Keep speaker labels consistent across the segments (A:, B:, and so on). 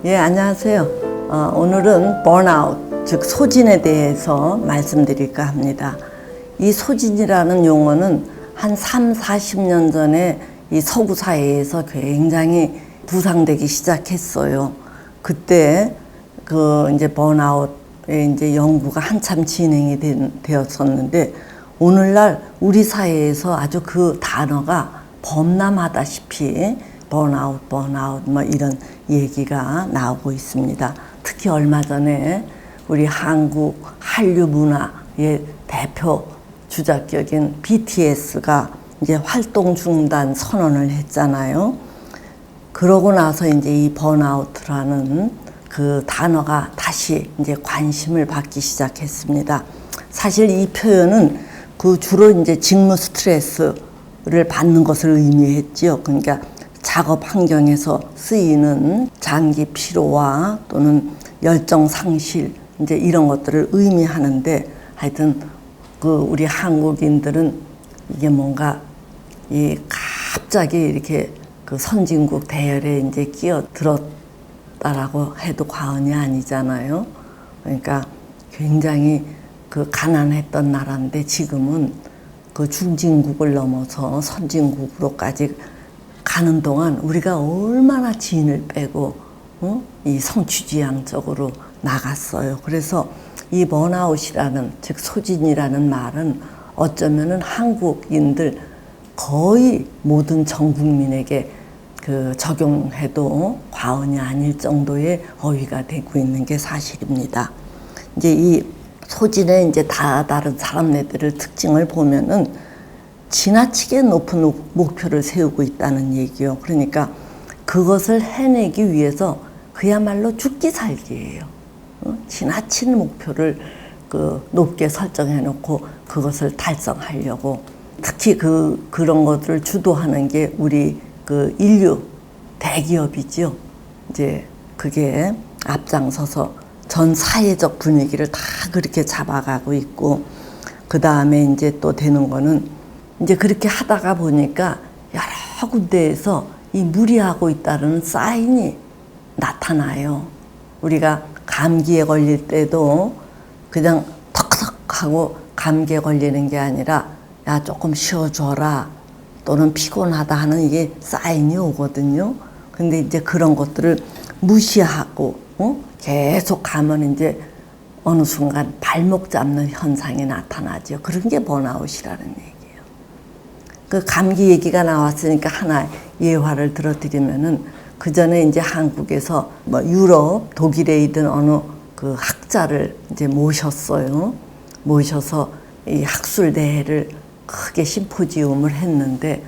A: 예, 안녕하세요. 오늘은 번아웃, 즉 소진에 대해서 말씀드릴까 합니다. 이 소진이라는 용어는 한 3, 40년 전에 이 서구 사회에서 굉장히 부상되기 시작했어요. 그때 이제 번아웃의 이제 연구가 한참 진행이 되었었는데, 오늘날 우리 사회에서 아주 그 단어가 범람하다시피 번아웃 뭐 이런 얘기가 나오고 있습니다. 특히 얼마 전에 우리 한국 한류 문화의 대표 주자격인 BTS가 이제 활동 중단 선언을 했잖아요. 그러고 나서 이제 이 번아웃이라는 그 단어가 다시 이제 관심을 받기 시작했습니다. 사실 이 표현은 주로 이제 직무 스트레스를 받는 것을 의미했지요. 그러니까 작업 환경에서 쓰이는 장기 피로와 또는 열정 상실 이제 이런 것들을 의미하는데, 하여튼 우리 한국인들은 이게 뭔가 갑자기 이렇게 선진국 대열에 이제 끼어들었다라고 해도 과언이 아니잖아요. 그러니까 굉장히 가난했던 나라인데 지금은 중진국을 넘어서 선진국으로까지 가는 동안 우리가 얼마나 진을 빼고 이 성취지향적으로 나갔어요. 그래서 이 번아웃이라는, 즉 소진이라는 말은 어쩌면은 한국인들 거의 모든 전 국민에게 적용해도 과언이 아닐 정도의 어휘가 되고 있는 게 사실입니다. 이제 이 소진의 이제 다른 사람들의 특징을 보면은 지나치게 높은 목표를 세우고 있다는 얘기요. 그러니까 그것을 해내기 위해서 그야말로 죽기 살기예요. 지나친 목표를 높게 설정해 놓고 그것을 달성하려고, 특히 그런 것들을 주도하는 게 우리 인류 대기업이죠. 이제 그게 앞장서서 전 사회적 분위기를 다 그렇게 잡아가고 있고, 그 다음에 이제 또 되는 거는 이제 그렇게 하다가 보니까 여러 군데에서 이 무리하고 있다는 사인이 나타나요. 우리가 감기에 걸릴 때도 그냥 턱턱 하고 감기에 걸리는 게 아니라 야 조금 쉬어줘라 또는 피곤하다 하는 이게 사인이 오거든요. 근데 이제 그런 것들을 무시하고 계속 가면 이제 어느 순간 발목 잡는 현상이 나타나죠. 그런 게 번아웃이라는 얘기예요. 감기 얘기가 나왔으니까 하나 예화를 들어드리면은, 그 전에 이제 한국에서 유럽, 독일에 있던 어느 학자를 이제 모셨어요. 모셔서 이 학술대회를 크게 심포지움을 했는데,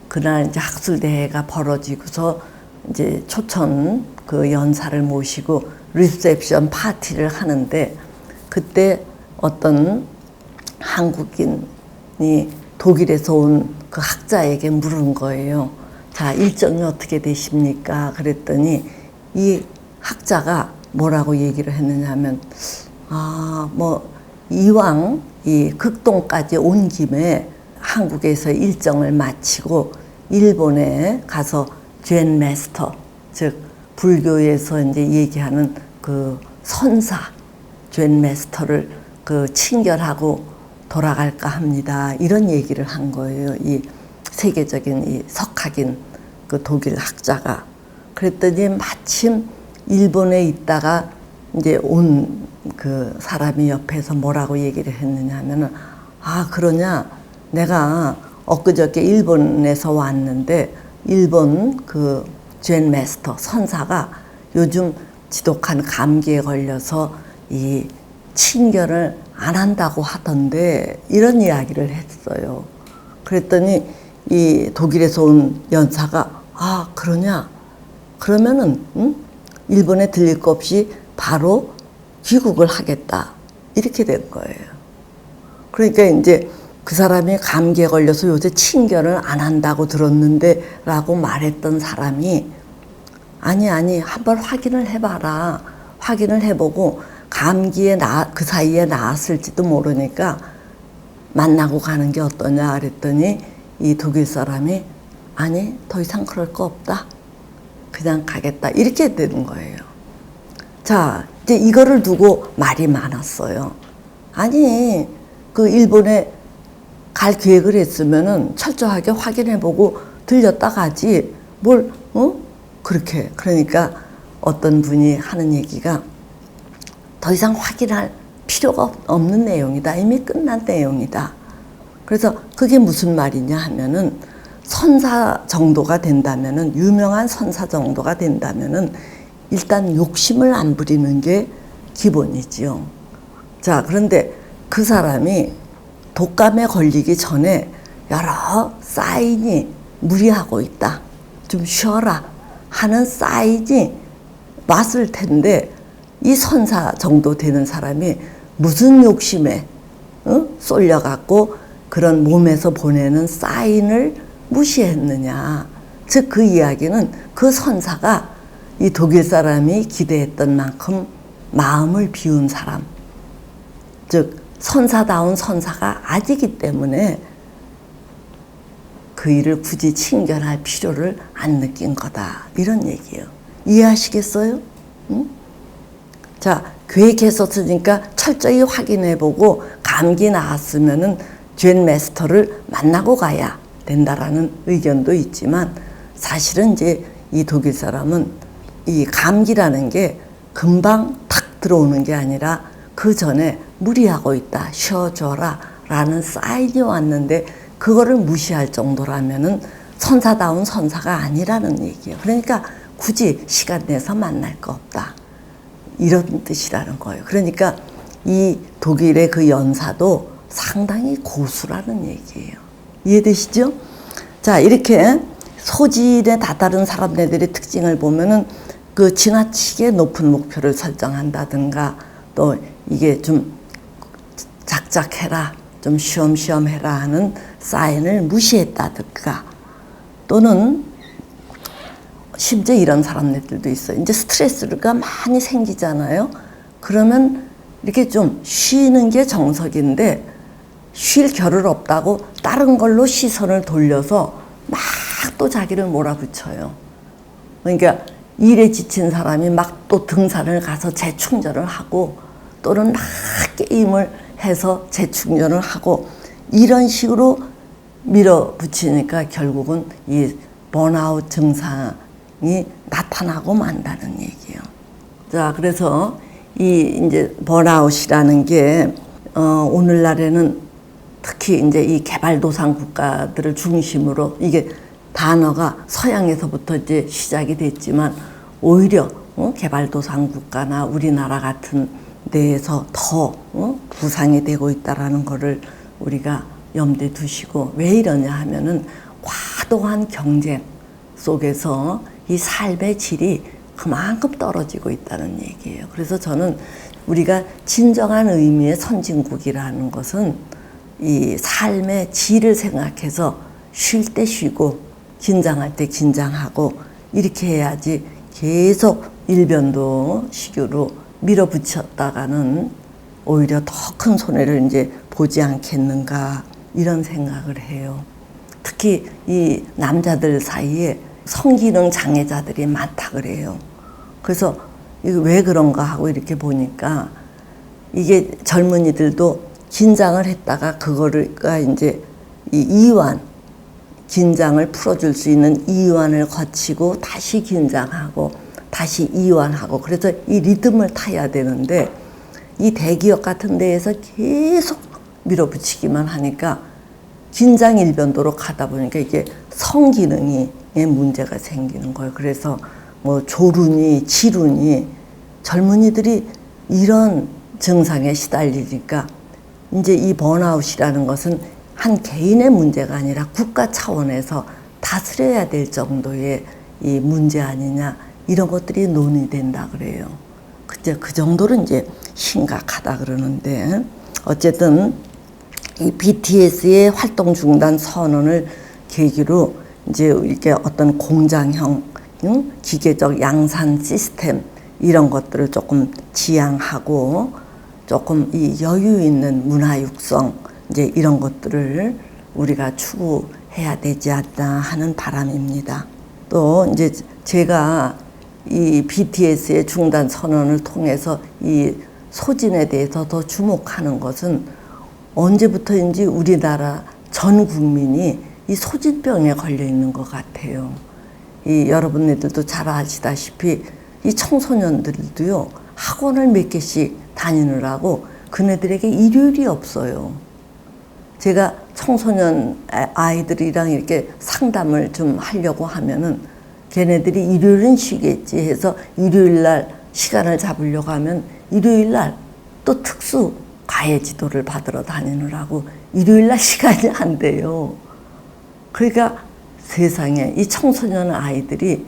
A: 그날 이제 학술대회가 벌어지고서 이제 초청 연사를 모시고 리셉션 파티를 하는데, 그때 어떤 한국인이 독일에서 온 그 학자에게 물은 거예요. 자, 일정이 어떻게 되십니까? 그랬더니 이 학자가 뭐라고 얘기를 했느냐 하면, 이왕 이 극동까지 온 김에 한국에서 일정을 마치고 일본에 가서 젠 마스터, 즉 불교에서 이제 얘기하는 선사 젠 마스터를 친결하고 돌아갈까 합니다. 이런 얘기를 한 거예요. 이 세계적인 이 석학인 독일 학자가. 그랬더니 마침 일본에 있다가 이제 온 사람이 옆에서 뭐라고 얘기를 했느냐 하면은, 그러냐, 내가 엊그저께 일본에서 왔는데 일본 젠 마스터 선사가 요즘 지독한 감기에 걸려서 이 친결을 안 한다고 하던데, 이런 이야기를 했어요. 그랬더니 이 독일에서 온 연사가 그러냐? 그러면은 일본에 들릴 거 없이 바로 귀국을 하겠다. 이렇게 된 거예요. 그러니까 이제 그 사람이 감기에 걸려서 요새 친결을 안 한다고 들었는데 라고 말했던 사람이 아니 한번 확인을 해봐라. 확인을 해보고 감기에 그 사이에 나았을지도 모르니까 만나고 가는 게 어떠냐 그랬더니 이 독일 사람이 아니 더 이상 그럴 거 없다. 그냥 가겠다. 이렇게 되는 거예요. 자, 이제 이거를 두고 말이 많았어요. 아니, 그 일본에 갈 계획을 했으면은 철저하게 확인해보고 들렸다 가지. 뭘, 그렇게. 그러니까 어떤 분이 하는 얘기가 더 이상 확인할 필요가 없는 내용이다. 이미 끝난 내용이다. 그래서 그게 무슨 말이냐 하면은 선사 정도가 된다면은, 유명한 선사 정도가 된다면은 일단 욕심을 안 부리는 게 기본이지요. 자, 그런데 그 사람이 독감에 걸리기 전에 여러 사인이 무리하고 있다. 좀 쉬어라 하는 사인이 왔을 텐데, 이 선사 정도 되는 사람이 무슨 욕심에 쏠려갖고 그런 몸에서 보내는 사인을 무시했느냐. 즉 그 이야기는 그 선사가 이 독일 사람이 기대했던 만큼 마음을 비운 사람, 즉 선사다운 선사가 아니기 때문에 그 일을 굳이 친견할 필요를 안 느낀 거다. 이런 얘기예요. 이해하시겠어요? 응? 자, 계획했었으니까 철저히 확인해보고 감기 나았으면은 젠 마스터를 만나고 가야 된다라는 의견도 있지만, 사실은 이제 이 독일 사람은 이 감기라는 게 금방 탁 들어오는 게 아니라 그 전에 무리하고 있다, 쉬어줘라 라는 사인이 왔는데 그거를 무시할 정도라면은 선사다운 선사가 아니라는 얘기예요. 그러니까 굳이 시간 내서 만날 거 없다, 이런 뜻이라는 거예요. 그러니까 이 독일의 그 연사도 상당히 고수라는 얘기예요. 이해되시죠? 자, 이렇게 소질에 다다른 사람들의 특징을 보면은 그 지나치게 높은 목표를 설정한다든가, 또 이게 좀 작작해라, 좀 쉬엄쉬엄 해라 하는 사인을 무시했다든가, 또는 심지어 이런 사람들도 있어요. 이제 스트레스가 많이 생기잖아요. 그러면 이렇게 좀 쉬는 게 정석인데 쉴 겨를 없다고 다른 걸로 시선을 돌려서 막 또 자기를 몰아붙여요. 그러니까 일에 지친 사람이 막 또 등산을 가서 재충전을 하고, 또는 막 게임을 해서 재충전을 하고, 이런 식으로 밀어붙이니까 결국은 이 번아웃 증상이 나타나고 만다는 얘기예요. 자, 그래서 이 이제 번아웃이라는 게 오늘날에는 특히 이제 이 개발도상 국가들을 중심으로, 이게 단어가 서양에서부터 이제 시작이 됐지만 오히려 개발도상 국가나 우리나라 같은 데에서 더 부상이 되고 있다라는 거를 우리가 염두에 두시고, 왜 이러냐 하면은 과도한 경쟁 속에서 이 삶의 질이 그만큼 떨어지고 있다는 얘기예요. 그래서 저는 우리가 진정한 의미의 선진국이라는 것은 이 삶의 질을 생각해서 쉴 때 쉬고 긴장할 때 긴장하고 이렇게 해야지, 계속 일변도 식으로 밀어붙였다가는 오히려 더 큰 손해를 이제 보지 않겠는가, 이런 생각을 해요. 특히 이 남자들 사이에 성기능 장애자들이 많다 그래요. 그래서 이거 왜 그런가 하고 이렇게 보니까, 이게 젊은이들도 긴장을 했다가 그거가 이제 이 이완, 긴장을 풀어줄 수 있는 이완을 거치고 다시 긴장하고 다시 이완하고, 그래서 이 리듬을 타야 되는데 이 대기업 같은 데에서 계속 밀어붙이기만 하니까 긴장 일변도로 가다 보니까 이게 성기능에 문제가 생기는 거예요. 그래서 뭐 졸으니 지루니 젊은이들이 이런 증상에 시달리니까, 이제 이 번아웃이라는 것은 한 개인의 문제가 아니라 국가 차원에서 다스려야 될 정도의 이 문제 아니냐, 이런 것들이 논의된다 그래요. 그 정도로 이제 심각하다 그러는데, 어쨌든 이 BTS의 활동 중단 선언을 계기로 이제 이렇게 어떤 공장형 기계적 양산 시스템, 이런 것들을 조금 지향하고 조금 이 여유 있는 문화 육성, 이제 이런 것들을 우리가 추구해야 되지 않나 하는 바람입니다. 또 이제 제가 이 BTS의 중단 선언을 통해서 이 소진에 대해서 더 주목하는 것은 언제부터인지 우리나라 전 국민이 이 소진병에 걸려 있는 것 같아요. 이 여러분들도 잘 아시다시피 이 청소년들도요, 학원을 몇 개씩 다니느라고 그네들에게 일요일이 없어요. 제가 청소년 아이들이랑 이렇게 상담을 좀 하려고 하면은 걔네들이 일요일은 쉬겠지 해서 일요일 날 시간을 잡으려고 하면 일요일 날 또 특수 과외 지도를 받으러 다니느라고 일요일 날 시간이 안 돼요. 그러니까 세상에 이 청소년 아이들이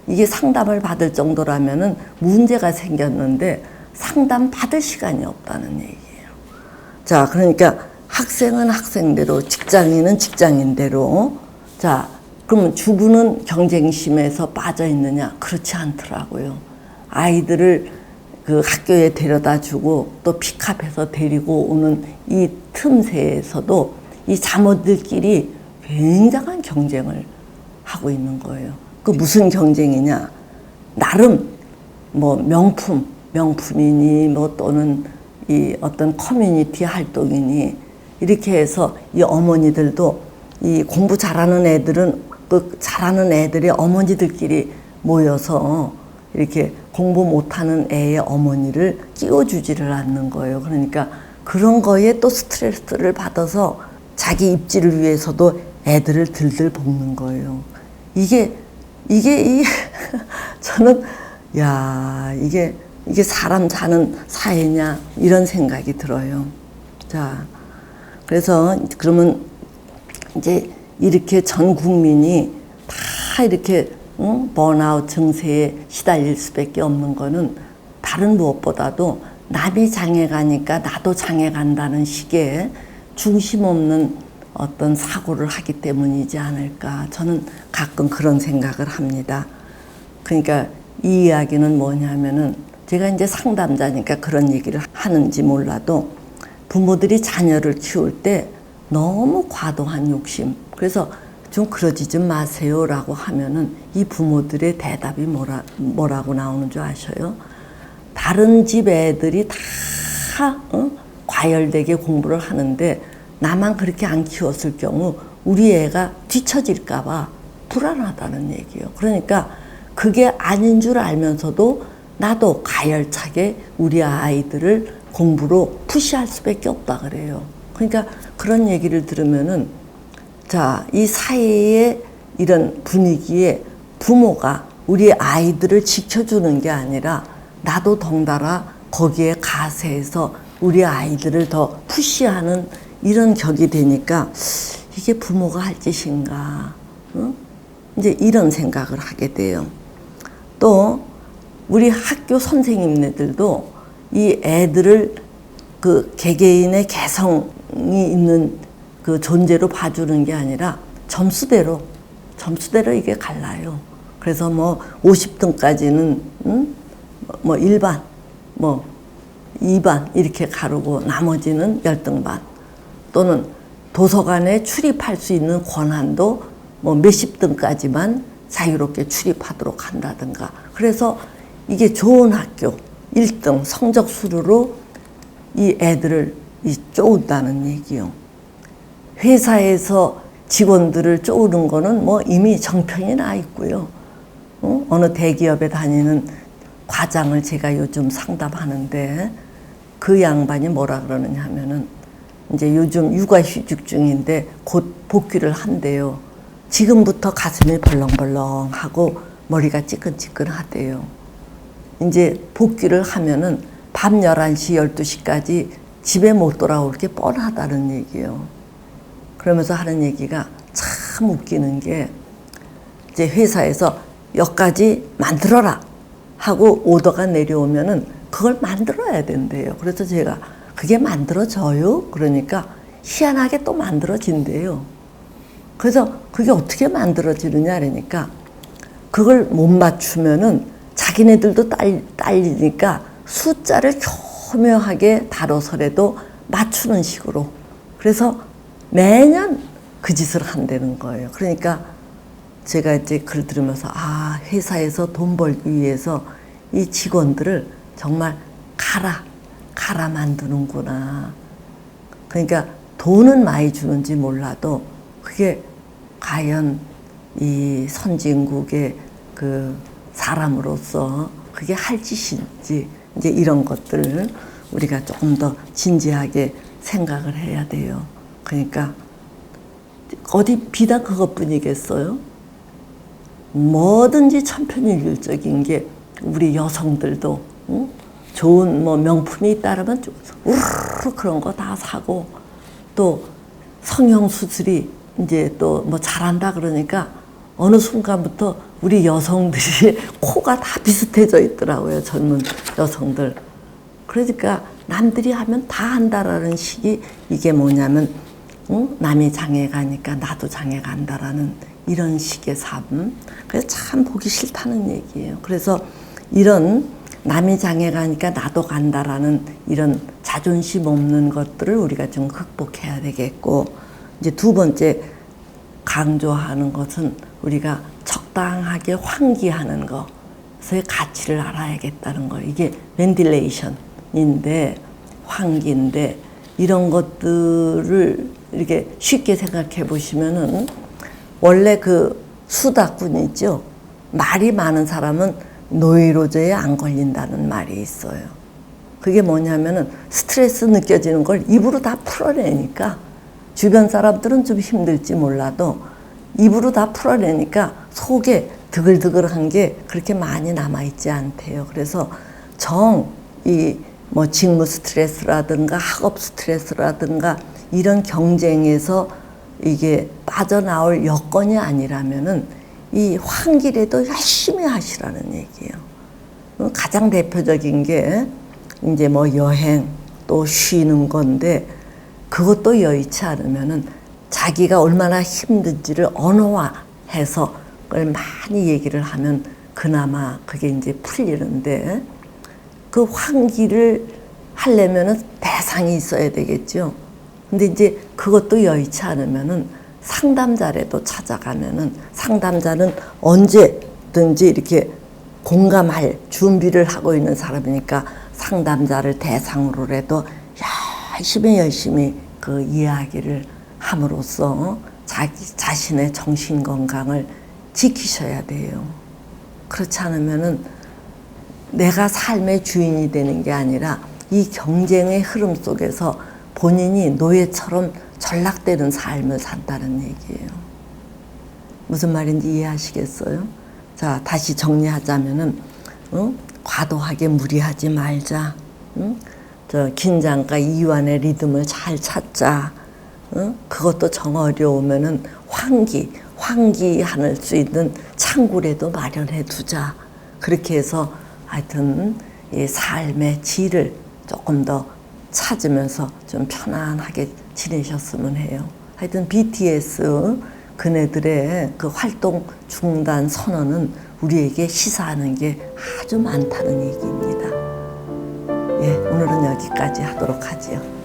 A: 이게 상담을 받을 정도라면은 문제가 생겼는데 상담 받을 시간이 없다는 얘기예요. 자, 그러니까 학생은 학생대로, 직장인은 직장인대로. 자, 그러면 주부는 경쟁심에서 빠져 있느냐? 그렇지 않더라고요. 아이들을 그 학교에 데려다 주고 또 픽업해서 데리고 오는 이 틈새에서도 이 자녀들끼리 굉장한 경쟁을 하고 있는 거예요. 그 무슨 경쟁이냐? 나름 뭐 명품이니 뭐 또는 이 어떤 커뮤니티 활동이니 이렇게 해서 이 어머니들도 이 공부 잘하는 애들은 그 잘하는 애들의 어머니들끼리 모여서 이렇게 공부 못하는 애의 어머니를 끼워주지를 않는 거예요. 그러니까 그런 거에 또 스트레스를 받아서 자기 입지를 위해서도 애들을 들들 볶는 거예요. 이게 저는 이게 사람 사는 사회냐 이런 생각이 들어요. 자, 그래서 그러면 이제 이렇게 전 국민이 다 이렇게 번아웃 증세에 시달릴 수밖에 없는 거는 다른 무엇보다도 남이 장애 가니까 나도 장애 간다는 식의 중심 없는 어떤 사고를 하기 때문이지 않을까. 저는 가끔 그런 생각을 합니다. 그러니까 이 이야기는 뭐냐면은 제가 이제 상담자니까 그런 얘기를 하는지 몰라도 부모들이 자녀를 키울 때 너무 과도한 욕심. 그래서 좀 그러지 좀 마세요라고 하면은 이 부모들의 대답이 뭐라고 나오는 줄 아셔요? 다른 집 애들이 다 과열되게 공부를 하는데 나만 그렇게 안 키웠을 경우 우리 애가 뒤처질까 봐 불안하다는 얘기예요. 그러니까 그게 아닌 줄 알면서도 나도 가열차게 우리 아이들을 공부로 푸시할 수밖에 없다 그래요. 그러니까 그런 얘기를 들으면은 자, 이 사회의 이런 분위기에 부모가 우리 아이들을 지켜주는 게 아니라 나도 덩달아 거기에 가세해서 우리 아이들을 더 푸시하는 이런 격이 되니까 이게 부모가 할 짓인가? 이제 이런 생각을 하게 돼요. 또 우리 학교 선생님네들도 이 애들을 그 개개인의 개성이 있는 그 존재로 봐주는 게 아니라 점수대로 이게 갈라요. 그래서 뭐 50등까지는 뭐 1반, 뭐 2반 이렇게 가르고 나머지는 열등반, 또는 도서관에 출입할 수 있는 권한도 뭐 몇십 등까지만 자유롭게 출입하도록 한다든가. 그래서 이게 좋은 학교 1등 성적 수루로 이 애들을 쪼은다는 얘기요. 회사에서 직원들을 쪼우는 거는 뭐 이미 정평이 나 있고요. 어느 대기업에 다니는 과장을 제가 요즘 상담하는데 그 양반이 뭐라 그러느냐 하면은 이제 요즘 육아휴직 중인데 곧 복귀를 한대요. 지금부터 가슴이 벌렁벌렁하고 머리가 찌끈찌끈하대요. 이제 복귀를 하면은 밤 11시, 12시까지 집에 못 돌아올 게 뻔하다는 얘기예요. 그러면서 하는 얘기가 참 웃기는 게 이제 회사에서 여기까지 만들어라 하고 오더가 내려오면은 그걸 만들어야 된대요. 그래서 제가 그게 만들어져요? 그러니까 희한하게 또 만들어진대요. 그래서 그게 어떻게 만들어지느냐 그러니까 그걸 못 맞추면은 자기네들도 딸리니까 숫자를 교묘하게 다뤄서라도 맞추는 식으로. 그래서 매년 그 짓을 한다는 거예요. 그러니까 제가 이제 그걸 들으면서 아, 회사에서 돈 벌기 위해서 이 직원들을 정말 갈아 만드는구나. 그러니까 돈은 많이 주는지 몰라도 그게 과연 이 선진국의 그 사람으로서 그게 할 짓인지 이제 이런 것들을 우리가 조금 더 진지하게 생각을 해야 돼요. 그러니까 어디 비단 그것뿐이겠어요? 뭐든지 천편일률적인 게 우리 여성들도 응? 좋은 뭐 명품이 있다라면 우르르 그런 거 다 사고 또 성형 수술이 이제 또 뭐 잘한다 그러니까 어느 순간부터 우리 여성들이 코가 다 비슷해져 있더라고요. 젊은 여성들. 그러니까 남들이 하면 다 한다라는 식이 이게 뭐냐면 응? 남이 장애 가니까 나도 장애 간다라는 이런 식의 삶. 그래서 참 보기 싫다는 얘기예요. 그래서 이런 남이 장애 가니까 나도 간다라는 이런 자존심 없는 것들을 우리가 좀 극복해야 되겠고, 이제 두 번째 강조하는 것은 우리가 적당하게 환기하는 것의 가치를 알아야겠다는 거. 이게 벤틸레이션인데 환기인데 이런 것들을 이렇게 쉽게 생각해 보시면은 원래 그 수다꾼 있죠. 말이 많은 사람은 노이로제에 안 걸린다는 말이 있어요. 그게 뭐냐면은 스트레스 느껴지는 걸 입으로 다 풀어내니까 주변 사람들은 좀 힘들지 몰라도 입으로 다 풀어내니까 속에 드글드글한 게 그렇게 많이 남아있지 않대요. 그래서 이 뭐 직무 스트레스라든가 학업 스트레스라든가 이런 경쟁에서 이게 빠져나올 여건이 아니라면은 이 환기라도 열심히 하시라는 얘기예요. 가장 대표적인 게 이제 뭐 여행 또 쉬는 건데 그것도 여의치 않으면은 자기가 얼마나 힘든지를 언어화해서 그걸 많이 얘기를 하면 그나마 그게 이제 풀리는데 그 환기를 하려면은 대상이 있어야 되겠죠. 근데 이제 그것도 여의치 않으면은 상담자라도 찾아가면은 상담자는 언제든지 이렇게 공감할 준비를 하고 있는 사람이니까 상담자를 대상으로라도 열심히 그 이야기를 함으로써 자신의 정신 건강을 지키셔야 돼요. 그렇지 않으면은 내가 삶의 주인이 되는 게 아니라 이 경쟁의 흐름 속에서 본인이 노예처럼 전락되는 삶을 산다는 얘기예요. 무슨 말인지 이해하시겠어요? 자, 다시 정리하자면은 과도하게 무리하지 말자. 저 긴장과 이완의 리듬을 잘 찾자. 그것도 정 어려우면은 환기할 수 있는 창구라도 마련해 두자. 그렇게 해서 하여튼 이 삶의 질을 조금 더 찾으면서 좀 편안하게 지내셨으면 해요. 하여튼 BTS 그네들의 그 활동 중단 선언은 우리에게 시사하는 게 아주 많다는 얘기입니다. 예, 오늘은 여기까지 하도록 하지요.